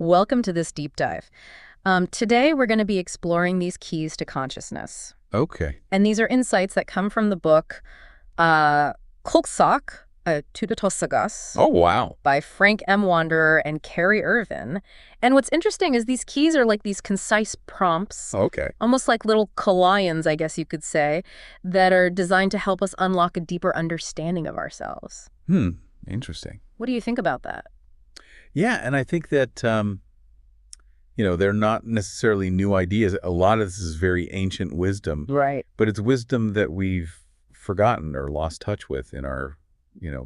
Welcome to this deep dive. Today, we're going to be exploring these keys to consciousness. Okay. And these are insights that come from the book Kolksak, Tudatosagas Oh, wow. by Frank M. Wanderer and Carrie Irvin. And what's interesting is these keys are like these concise prompts, Okay. almost like little Kalayan, I guess you could say, that are designed to help us unlock a deeper understanding of ourselves. Interesting. What do you think about that? Yeah, and I think that, they're not necessarily new ideas. A lot of this is very ancient wisdom, Right. but it's wisdom that we've forgotten or lost touch with in our,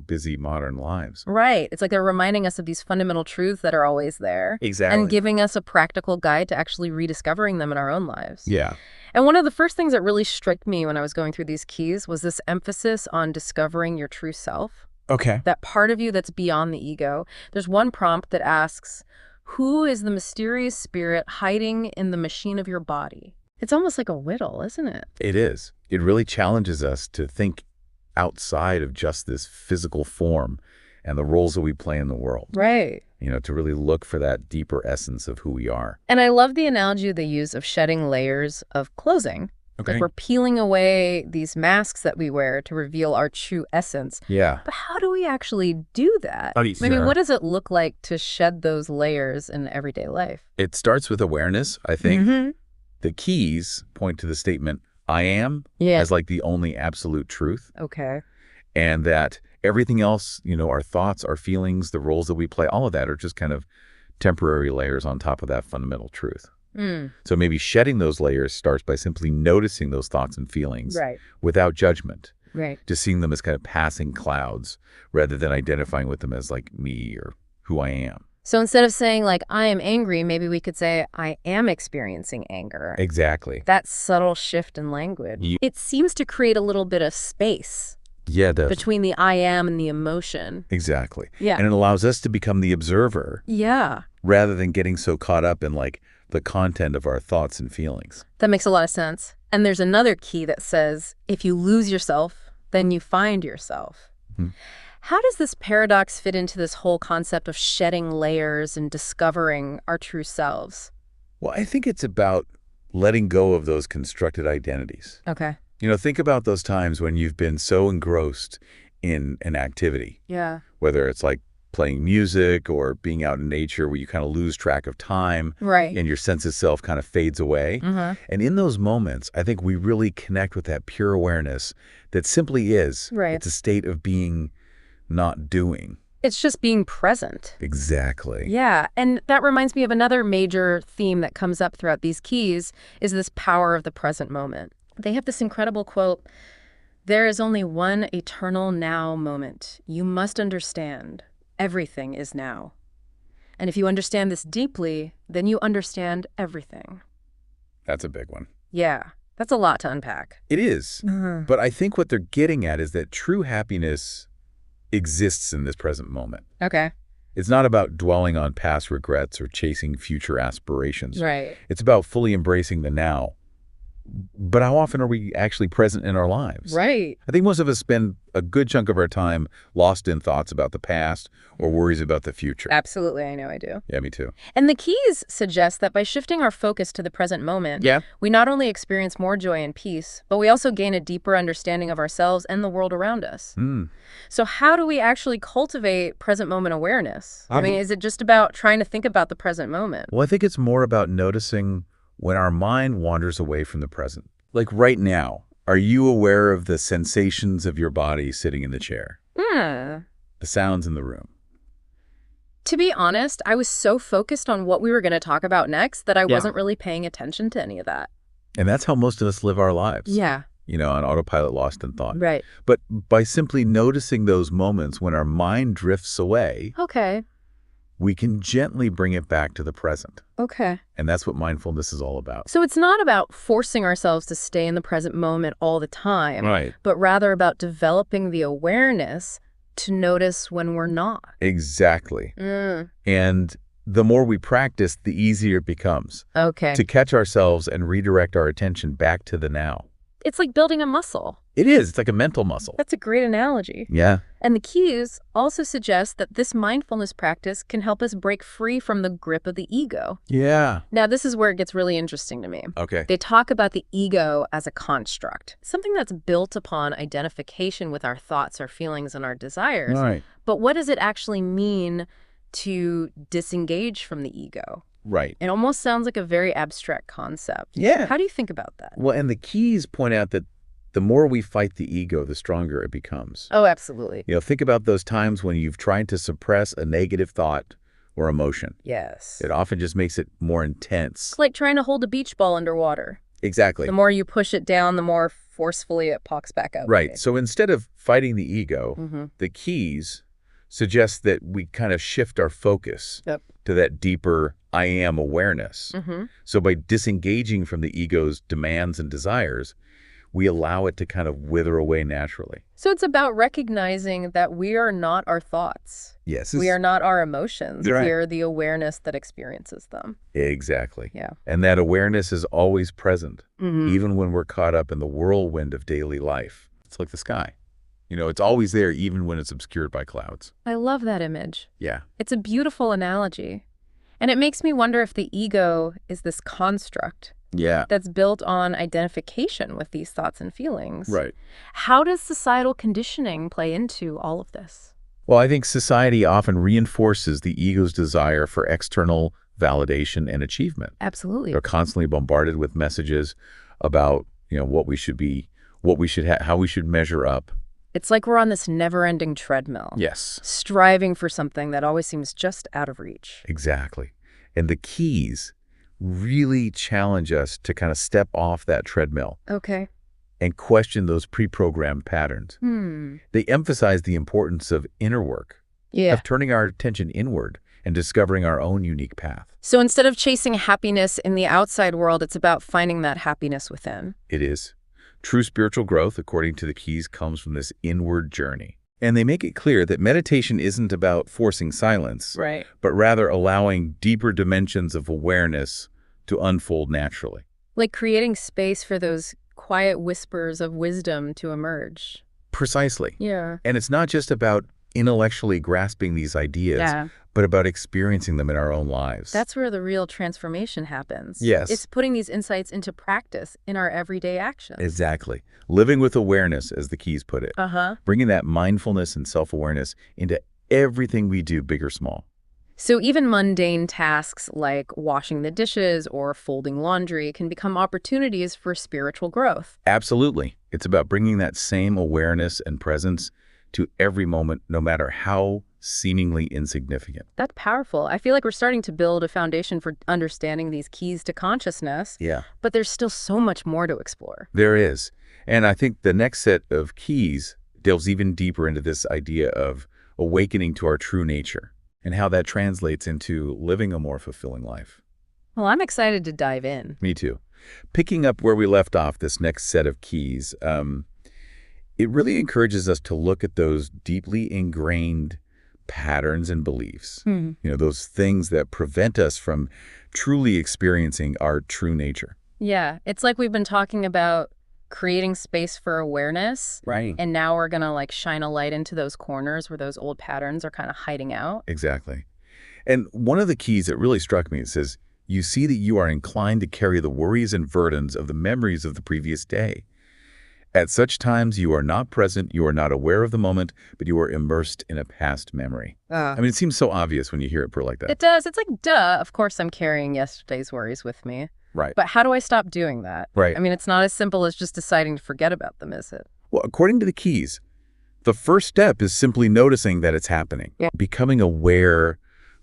busy modern lives. Right. It's like they're reminding us of these fundamental truths that are always there. Exactly. And giving us a practical guide to actually rediscovering them in our own lives. Yeah. And one of the first things that really struck me when I was going through these keys was this emphasis on discovering your true self, Okay. that part of you that's beyond the ego. There's one prompt that asks, who is the mysterious spirit hiding in the machine of your body? It's almost like a riddle, isn't it? It is. It really challenges us to think outside of just this physical form and the roles that we play in the world. Right. To really look for that deeper essence of who we are. And I love the analogy they use of shedding layers of clothing. Okay. Like we're peeling away these masks that we wear to reveal our true essence. Yeah. But how do we actually do that? How do you- I mean, Sure. what does it look like to shed those layers in everyday life? It starts with awareness, I think. Mm-hmm. The keys point to the statement, I am, Yeah. as like the only absolute truth. Okay. And that everything else, our thoughts, our feelings, the roles that we play, all of that are just kind of temporary layers on top of that fundamental truth. Mm. So maybe shedding those layers starts by simply noticing those thoughts and feelings Right. without judgment, Right. just seeing them as kind of passing clouds rather than identifying with them as like me or who I am. So instead of saying, like, I am angry, maybe we could say, I am experiencing anger. Exactly. That subtle shift in language. It seems to create a little bit of space Yeah, it does. between the I am and the emotion. Exactly. Yeah. And it allows us to become the observer Yeah. rather than getting so caught up in like the content of our thoughts and feelings. That makes a lot of sense. And there's another key that says, if you lose yourself, then you find yourself. Mhm. How does this paradox fit into this whole concept of shedding layers and discovering our true selves? Well, I think it's about letting go of those constructed identities. Okay. Think about those times when you've been so engrossed in an activity, Yeah. whether it's like playing music or being out in nature where you kind of lose track of time Right. and your sense of self kind of fades away. Mm-hmm. And in those moments, I think we really connect with that pure awareness that simply is. Right. It's a state of being, not doing. It's just being present. Exactly. Yeah. And that reminds me of another major theme that comes up throughout these keys is this power of the present moment. They have this incredible quote, there is only one eternal now moment. You must understand. Everything is now. And if you understand this deeply, then you understand everything. That's a big one. Yeah, that's a lot to unpack. It is. But I think what they're getting at is that true happiness exists in this present moment. Okay. It's not about dwelling on past regrets or chasing future aspirations. Right. It's about fully embracing the now. But how often are we actually present in our lives? Right. I think most of us spend a good chunk of our time lost in thoughts about the past or worries about the future. Absolutely. I know I do. Yeah, me too. And the keys suggest that by shifting our focus to the present moment, we not only experience more joy and peace, but we also gain a deeper understanding of ourselves and the world around us. So how do we actually cultivate present moment awareness? I mean, is it just about trying to think about the present moment? Well, I think it's more about noticing when our mind wanders away from the present. Like right now, are you aware of the sensations of your body sitting in the chair? The sounds in the room? To be honest, I was so focused on what we were going to talk about next that I wasn't really paying attention to any of that. And that's how most of us live our lives. Yeah. On autopilot, lost in thought. Right. But by simply noticing those moments when our mind drifts away, Okay. we can gently bring it back to the present. Okay. And that's what mindfulness is all about. So it's not about forcing ourselves to stay in the present moment all the time, Right. but rather about developing the awareness to notice when we're not. Exactly. And the more we practice, the easier it becomes Okay. to catch ourselves and redirect our attention back to the now. It's like building a muscle. It is. It's like a mental muscle. That's a great analogy. Yeah. And the keys also suggest that this mindfulness practice can help us break free from the grip of the ego. Yeah. Now, this is where it gets really interesting to me. Okay. They talk about the ego as a construct, something that's built upon identification with our thoughts, our feelings, and our desires. All right. But what does it actually mean to disengage from the ego? Right. It almost sounds like a very abstract concept. Yeah. How do you think about that? Well, and the keys point out that the more we fight the ego, the stronger it becomes. Oh, absolutely. Think about those times when you've tried to suppress a negative thought or emotion. Yes. It often just makes it more intense. It's like trying to hold a beach ball underwater. Exactly. The more you push it down, the more forcefully it pops back up. Right. So instead of fighting the ego, the keys suggest that we kind of shift our focus to that deeper I am awareness. So by disengaging from the ego's demands and desires, we allow it to kind of wither away naturally. So it's about recognizing that we are not our thoughts. Yes. We are not our emotions. Right. We are the awareness that experiences them. Exactly. Yeah. And that awareness is always present, even when we're caught up in the whirlwind of daily life. It's like the sky. It's always there, even when it's obscured by clouds. I love that image. Yeah. It's a beautiful analogy. And it makes me wonder if the ego is this construct that's built on identification with these thoughts and feelings. Right. How does societal conditioning play into all of this? Well, I think society often reinforces the ego's desire for external validation and achievement. Absolutely. They're constantly bombarded with messages about, what we should be, what we should have, how we should measure up. It's like we're on this never-ending treadmill. Yes. Striving for something that always seems just out of reach. Exactly. And the keys really challenge us to kind of step off that treadmill. Okay. And question those pre-programmed patterns. They emphasize the importance of inner work, of turning our attention inward and discovering our own unique path. So instead of chasing happiness in the outside world, it's about finding that happiness within. It is. True spiritual growth, according to the keys, comes from this inward journey. And they make it clear that meditation isn't about forcing silence, Right. but rather allowing deeper dimensions of awareness to unfold naturally. Like creating space for those quiet whispers of wisdom to emerge. Precisely. Yeah. And it's not just about intellectually grasping these ideas, but about experiencing them in our own lives. That's where the real transformation happens. Yes. It's putting these insights into practice in our everyday actions. Exactly. Living with awareness, as the keys put it. Uh-huh. Bringing that mindfulness and self-awareness into everything we do, big or small. So even mundane tasks like washing the dishes or folding laundry can become opportunities for spiritual growth. Absolutely. It's about bringing that same awareness and presence to every moment, no matter how seemingly insignificant. That's powerful. I feel like we're starting to build a foundation for understanding these keys to consciousness. Yeah. But there's still so much more to explore. There is. And I think the next set of keys delves even deeper into this idea of awakening to our true nature and how that translates into living a more fulfilling life. Well, I'm excited to dive in. Me too. Picking up where we left off, this next set of keys, it really encourages us to look at those deeply ingrained patterns and beliefs, those things that prevent us from truly experiencing our true nature. Yeah, it's like we've been talking about creating space for awareness. Right. And now we're going to shine a light into those corners where those old patterns are kind of hiding out. Exactly. And one of the keys that really struck me, it says, you see that you are inclined to carry the worries and burdens of the memories of the previous day. At such times, you are not present, you are not aware of the moment, but you are immersed in a past memory. I mean, it seems so obvious when you hear it put like that. It does. It's like, duh, of course I'm carrying yesterday's worries with me. Right. But how do I stop doing that? Right. I mean, it's not as simple as just deciding to forget about them, is it? Well, according to the keys, the first step is simply noticing that it's happening. Yeah. Becoming aware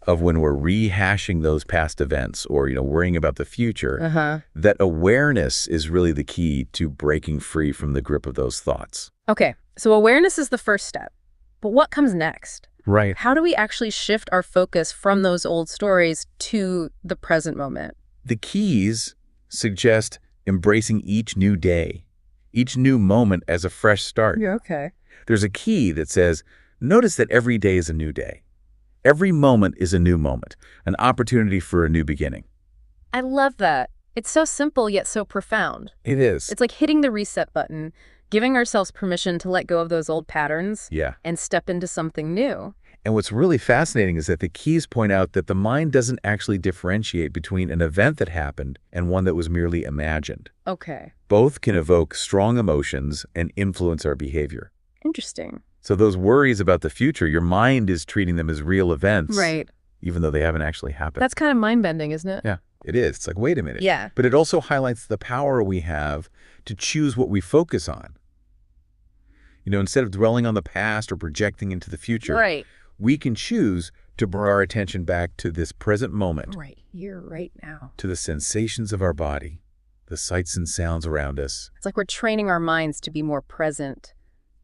of when we're rehashing those past events or, worrying about the future, that awareness is really the key to breaking free from the grip of those thoughts. Okay, so awareness is the first step. But what comes next? Right. How do we actually shift our focus from those old stories to the present moment? The keys suggest embracing each new day, each new moment as a fresh start. Yeah, okay. There's a key that says, notice that every day is a new day. Every moment is a new moment, an opportunity for a new beginning. I love that. It's so simple yet so profound. It is. It's like hitting the reset button, giving ourselves permission to let go of those old patterns Yeah. and step into something new. And what's really fascinating is that the keys point out that the mind doesn't actually differentiate between an event that happened and one that was merely imagined. Okay. Both can evoke strong emotions and influence our behavior. Interesting. So those worries about the future, your mind is treating them as real events, Right. even though they haven't actually happened. That's kind of mind-bending, isn't it? Yeah, it is. It's like, wait a minute. Yeah. But it also highlights the power we have to choose what we focus on. Instead of dwelling on the past or projecting into the future, Right. we can choose to bring our attention back to this present moment, Right here, right now. to the sensations of our body, the sights and sounds around us. It's like we're training our minds to be more present,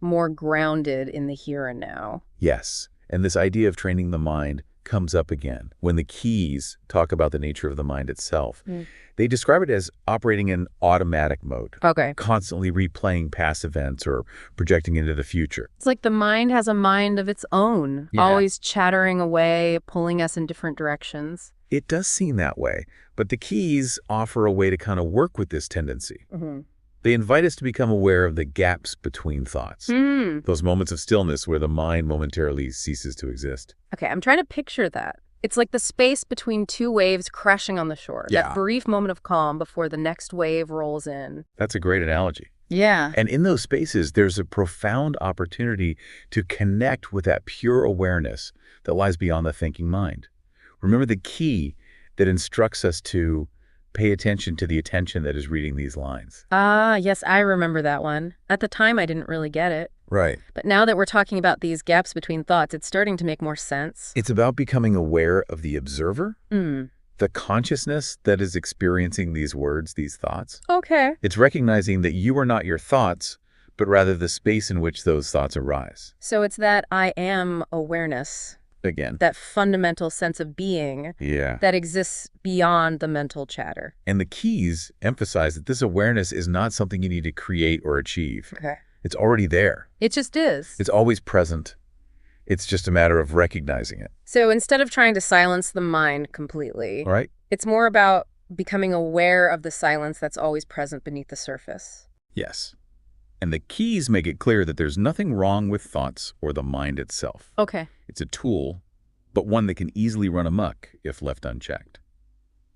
more grounded in the here and now. Yes, and this idea of training the mind comes up again when the keys talk about the nature of the mind itself. They describe it as operating in automatic mode, Okay. constantly replaying past events or projecting into the future. It's like the mind has a mind of its own, Yeah. always chattering away, pulling us in different directions. It does seem that way, but the keys offer a way to kind of work with this tendency. They invite us to become aware of the gaps between thoughts, those moments of stillness where the mind momentarily ceases to exist. Okay, I'm trying to picture that. It's like the space between two waves crashing on the shore. Yeah. That brief moment of calm before the next wave rolls in. That's a great analogy. Yeah. And in those spaces, there's a profound opportunity to connect with that pure awareness that lies beyond the thinking mind. Remember the key that instructs us to pay attention to the attention that is reading these lines. Ah, yes, I remember that one. At the time, I didn't really get it. Right. But now that we're talking about these gaps between thoughts, it's starting to make more sense. It's about becoming aware of the observer, the consciousness that is experiencing these words, these thoughts. Okay. It's recognizing that you are not your thoughts, but rather the space in which those thoughts arise. So it's that I am awareness, Again. that fundamental sense of being Yeah. that exists beyond the mental chatter. And the keys emphasize that this awareness is not something you need to create or achieve. Okay. It's already there. It just is. It's always present. It's just a matter of recognizing it. So instead of trying to silence the mind completely, All right? it's more about becoming aware of the silence that's always present beneath the surface. Yes. And the keys make it clear that there's nothing wrong with thoughts or the mind itself. Okay. It's a tool, but one that can easily run amok if left unchecked.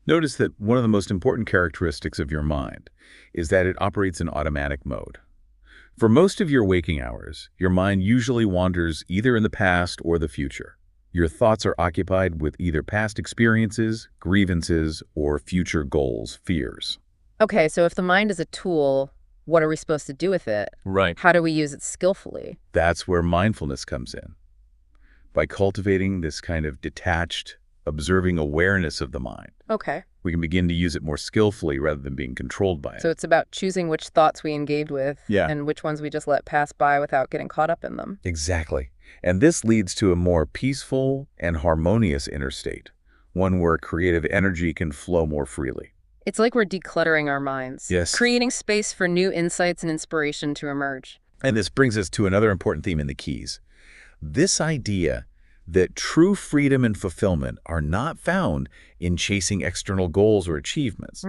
Notice that one of the most important characteristics of your mind is that it operates in automatic mode. For most of your waking hours, your mind usually wanders either in the past or the future. Your thoughts are occupied with either past experiences, grievances, or future goals, fears. Okay, so if the mind is a tool, what are we supposed to do with it? Right. How do we use it skillfully? That's where mindfulness comes in. By cultivating this kind of detached, observing awareness of the mind, Okay. we can begin to use it more skillfully rather than being controlled by it. So it's about choosing which thoughts we engage with Yeah. and which ones we just let pass by without getting caught up in them. Exactly. And this leads to a more peaceful and harmonious inner state, one where creative energy can flow more freely. It's like we're decluttering our minds. Yes. Creating space for new insights and inspiration to emerge. And this brings us to another important theme in the keys. This idea that true freedom and fulfillment are not found in chasing external goals or achievements,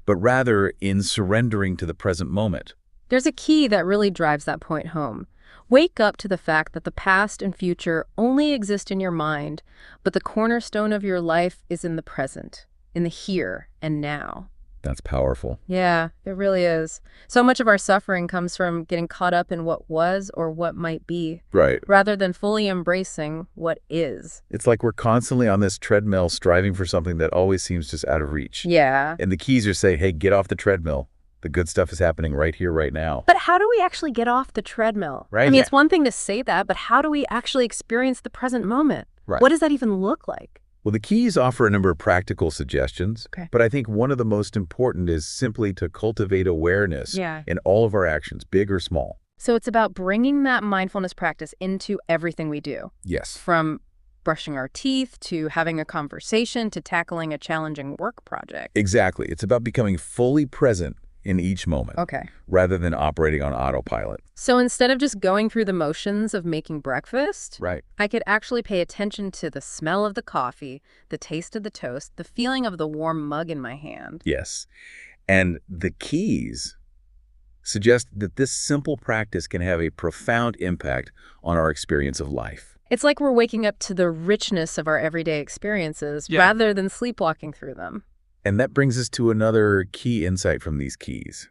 but rather in surrendering to the present moment. There's a key that really drives that point home. Wake up to the fact that the past and future only exist in your mind, but the cornerstone of your life is in the present, in the here and now. That's powerful. Yeah, it really is. So much of our suffering comes from getting caught up in what was or what might be, Right. rather than fully embracing what is. It's like we're constantly on this treadmill striving for something that always seems just out of reach. Yeah. And the keys are saying, hey, get off the treadmill. The good stuff is happening right here, right now. But how do we actually get off the treadmill? Right, I mean, yeah. it's one thing to say that, but how do we actually experience the present moment? Right. What does that even look like? Well, the keys offer a number of practical suggestions, Okay. but I think one of the most important is simply to cultivate awareness Yeah. in all of our actions, big or small. So it's about bringing that mindfulness practice into everything we do, Yes. from brushing our teeth to having a conversation to tackling a challenging work project. Exactly. It's about becoming fully present in each moment, Okay. rather than operating on autopilot. So instead of just going through the motions of making breakfast, Right. I could actually pay attention to the smell of the coffee, the taste of the toast, the feeling of the warm mug in my hand. Yes. And the keys suggest that this simple practice can have a profound impact on our experience of life. It's like we're waking up to the richness of our everyday experiences rather than sleepwalking through them. And that brings us to another key insight from these keys.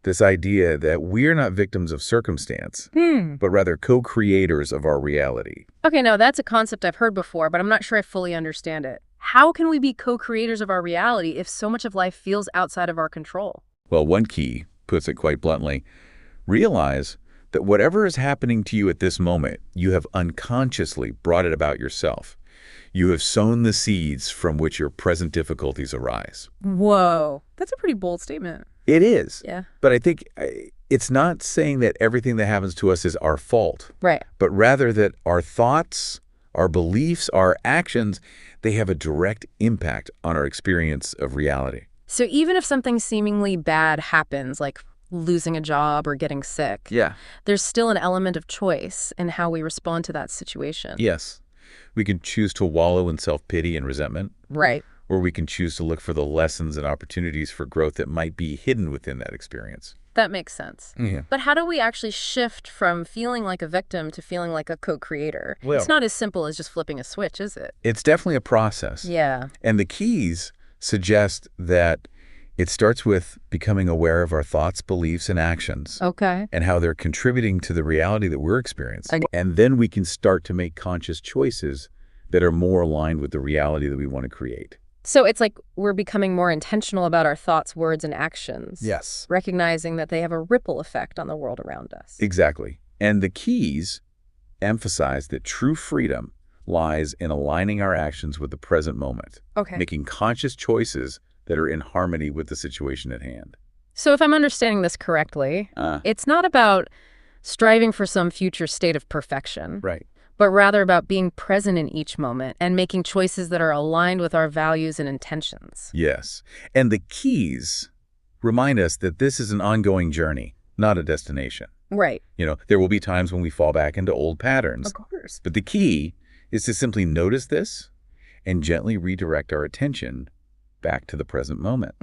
This idea that we're not victims of circumstance, but rather co-creators of our reality. Okay, now that's a concept I've heard before, but I'm not sure I fully understand it. How can we be co-creators of our reality if so much of life feels outside of our control? Well, one key puts it quite bluntly. Realize that whatever is happening to you at this moment, you have unconsciously brought it about yourself. You have sown the seeds from which your present difficulties arise. Whoa, that's a pretty bold statement. It is. Yeah. But I think it's not saying that everything that happens to us is our fault, Right. but rather that our thoughts, our beliefs, our actions, they have a direct impact on our experience of reality. So even if something seemingly bad happens, like losing a job or getting sick, Yeah. there's still an element of choice in how we respond to that situation. Yes. We can choose to wallow in self-pity and resentment, Right. or we can choose to look for the lessons and opportunities for growth that might be hidden within that experience. That makes sense. Yeah. But how do we actually shift from feeling like a victim to feeling like a co-creator? Well- It's not as simple as just flipping a switch, is it? It's definitely a process. Yeah. And the keys suggest that it starts with becoming aware of our thoughts, beliefs, and actions, Okay. and how they're contributing to the reality that we're experiencing. And then we can start to make conscious choices that are more aligned with the reality that we want to create. So it's like we're becoming more intentional about our thoughts, words, and actions. Yes. Recognizing that they have a ripple effect on the world around us. Exactly. And the keys emphasize that true freedom lies in aligning our actions with the present moment, Okay. making conscious choices that are in harmony with the situation at hand. So if I'm understanding this correctly, it's not about striving for some future state of perfection, Right. but rather about being present in each moment and making choices that are aligned with our values and intentions. Yes. And the keys remind us that this is an ongoing journey, not a destination. Right. You know, there will be times when we fall back into old patterns. Of course. But the key is to simply notice this and gently redirect our attention back to the present moment,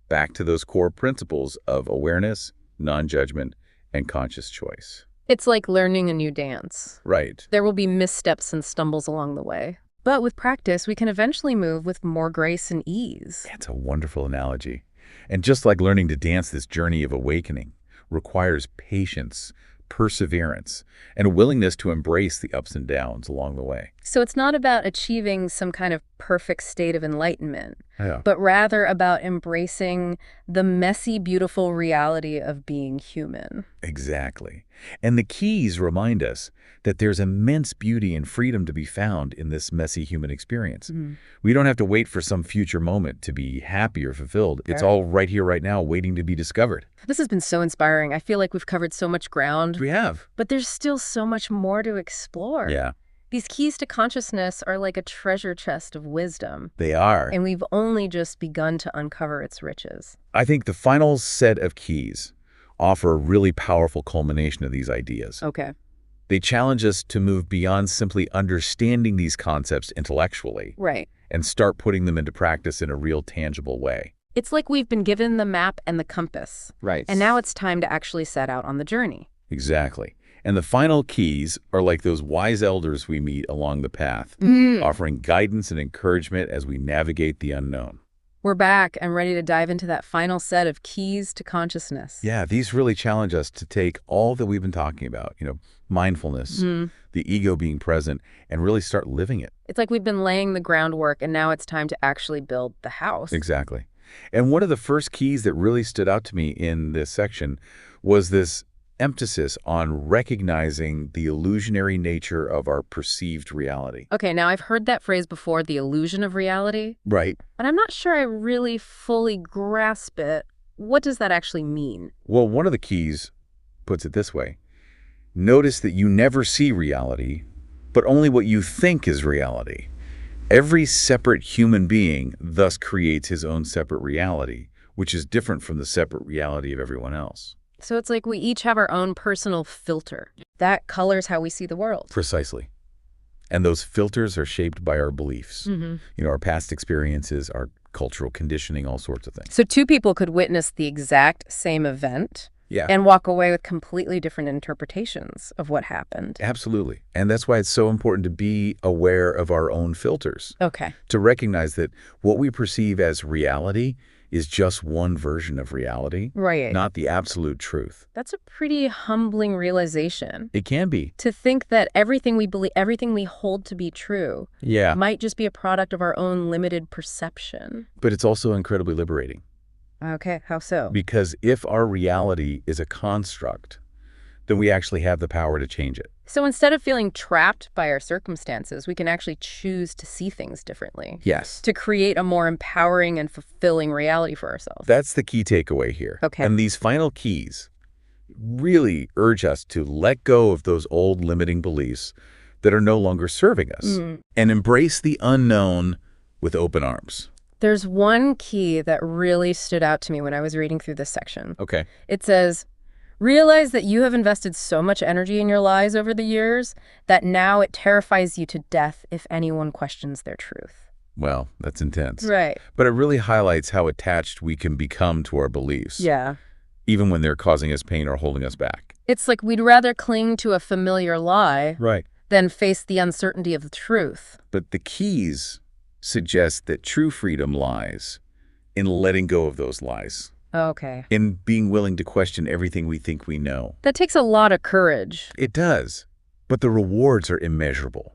back to those core principles of awareness, non-judgment, and conscious choice. It's like learning a new dance. Right. There will be missteps and stumbles along the way. But with practice, we can eventually move with more grace and ease. That's a wonderful analogy. And just like learning to dance, this journey of awakening requires patience, perseverance, and a willingness to embrace the ups and downs along the way. So it's not about achieving some kind of perfect state of enlightenment, Yeah. but rather about embracing the messy, beautiful reality of being human. Exactly. And the keys remind us that there's immense beauty and freedom to be found in this messy human experience. We don't have to wait for some future moment to be happy or fulfilled. It's all right here, right now, waiting to be discovered. This has been so inspiring. I feel like we've covered so much ground, We have. but there's still so much more to explore. Yeah, These keys to consciousness are like a treasure chest of wisdom, they are. and we've only just begun to uncover its riches. I think the final set of keys offer a really powerful culmination of these ideas. Okay. They challenge us to move beyond simply understanding these concepts intellectually Right. and start putting them into practice in a real, tangible way. It's like we've been given the map and the compass, Right. and now it's time to actually set out on the journey. Exactly. And the final keys are like those wise elders we meet along the path, offering guidance and encouragement as we navigate the unknown. We're back and ready to dive into that final set of keys to consciousness. Yeah, these really challenge us to take all that we've been talking about, mindfulness, the ego being present, and really start living it. It's like we've been laying the groundwork, and now it's time to actually build the house. Exactly. And one of the first keys that really stood out to me in this section was this emphasis on recognizing the illusionary nature of our perceived reality. Okay, now I've heard that phrase before, the illusion of reality, Right. but I'm not sure I really fully grasp it. What does that actually mean? Well, one of the keys puts it this way. Notice that you never see reality, but only what you think is reality. Every separate human being thus creates his own separate reality, which is different from the separate reality of everyone else. So it's like we each have our own personal filter. That colors how we see the world. Precisely. And those filters are shaped by our beliefs. Our past experiences, our cultural conditioning, all sorts of things. So two people could witness the exact same event Yeah. and walk away with completely different interpretations of what happened. Absolutely. And that's why it's so important to be aware of our own filters. Okay. To recognize that what we perceive as reality is just one version of reality, Right. not the absolute truth. That's a pretty humbling realization. It can be. To think that everything we believe, everything we hold to be true, Yeah. might just be a product of our own limited perception. But it's also incredibly liberating. Okay, how so? Because if our reality is a construct, then we actually have the power to change it. So instead of feeling trapped by our circumstances, we can actually choose to see things differently. Yes. To create a more empowering and fulfilling reality for ourselves. That's the key takeaway here. Okay. And these final keys really urge us to let go of those old limiting beliefs that are no longer serving us and embrace the unknown with open arms. There's one key that really stood out to me when I was reading through this section. Okay. It says, realize that you have invested so much energy in your lives over the years that now it terrifies you to death if anyone questions their truth. Well, that's intense. Right. But it really highlights how attached we can become to our beliefs. Yeah. Even when they're causing us pain or holding us back. It's like we'd rather cling to a familiar lie Right. than face the uncertainty of the truth. But the keys suggest that true freedom lies in letting go of those lies, Okay. in being willing to question everything we think we know. That takes a lot of courage. It does, but the rewards are immeasurable.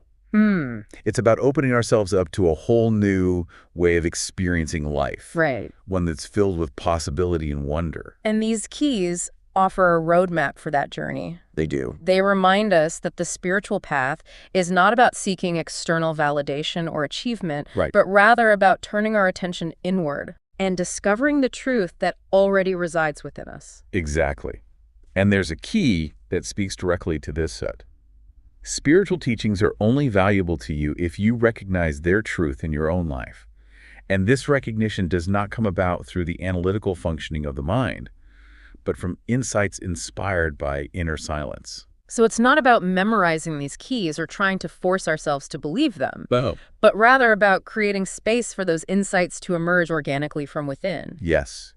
It's about opening ourselves up to a whole new way of experiencing life, Right. one that's filled with possibility and wonder. And these keys offer a roadmap for that journey. They do. They remind us that the spiritual path is not about seeking external validation or achievement, Right. but rather about turning our attention inward and discovering the truth that already resides within us. Exactly. And there's a key that speaks directly to this set. Spiritual teachings are only valuable to you if you recognize their truth in your own life. And this recognition does not come about through the analytical functioning of the mind, but from insights inspired by inner silence. So it's not about memorizing these keys or trying to force ourselves to believe them, Oh. but rather about creating space for those insights to emerge organically from within. Yes.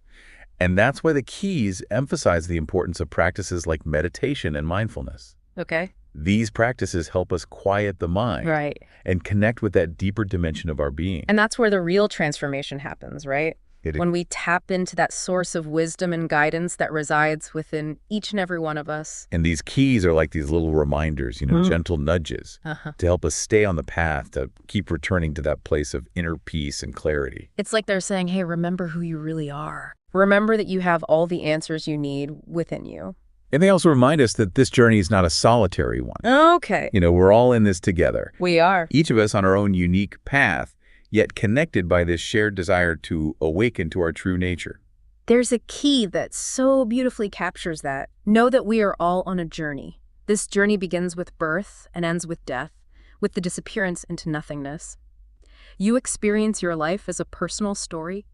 And that's why the keys emphasize the importance of practices like meditation and mindfulness. Okay. These practices help us quiet the mind Right. and connect with that deeper dimension of our being. And that's where the real transformation happens, right? When we tap into that source of wisdom and guidance that resides within each and every one of us. And these keys are like these little reminders, gentle nudges to help us stay on the path, to keep returning to that place of inner peace and clarity. It's like they're saying, hey, remember who you really are. Remember that you have all the answers you need within you. And they also remind us that this journey is not a solitary one. Okay. We're all in this together. We are. Each of us on our own unique path, yet connected by this shared desire to awaken to our true nature. There's a key that so beautifully captures that. Know that we are all on a journey. This journey begins with birth and ends with death, with the disappearance into nothingness. You experience your life as a personal story.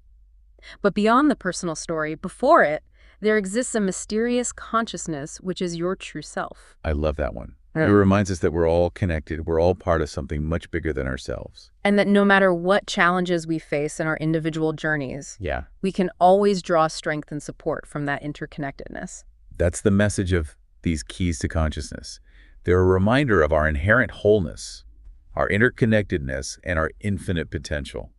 But beyond the personal story, before it, there exists a mysterious consciousness which is your true self. I love that one. It reminds us that we're all connected. We're all part of something much bigger than ourselves. And that no matter what challenges we face in our individual journeys, Yeah. we can always draw strength and support from that interconnectedness. That's the message of these keys to consciousness. They're a reminder of our inherent wholeness, our interconnectedness, and our infinite potential.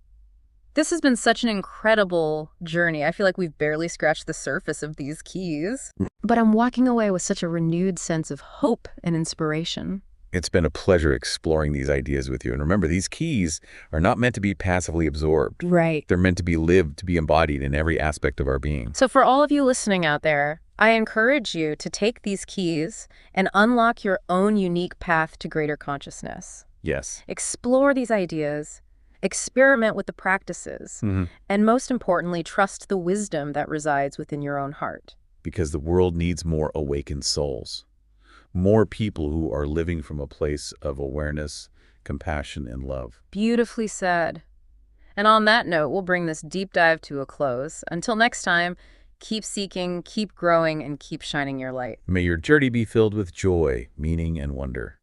This has been such an incredible journey. I feel like we've barely scratched the surface of these keys. But I'm walking away with such a renewed sense of hope and inspiration. It's been a pleasure exploring these ideas with you. And remember, these keys are not meant to be passively absorbed. Right. They're meant to be lived, to be embodied in every aspect of our being. So for all of you listening out there, I encourage you to take these keys and unlock your own unique path to greater consciousness. Yes. Explore these ideas. Experiment with the practices, and most importantly, trust the wisdom that resides within your own heart. Because the world needs more awakened souls, more people who are living from a place of awareness, compassion, and love. Beautifully said. And on that note, we'll bring this deep dive to a close. Until next time, keep seeking, keep growing, and keep shining your light. May your journey be filled with joy, meaning, and wonder.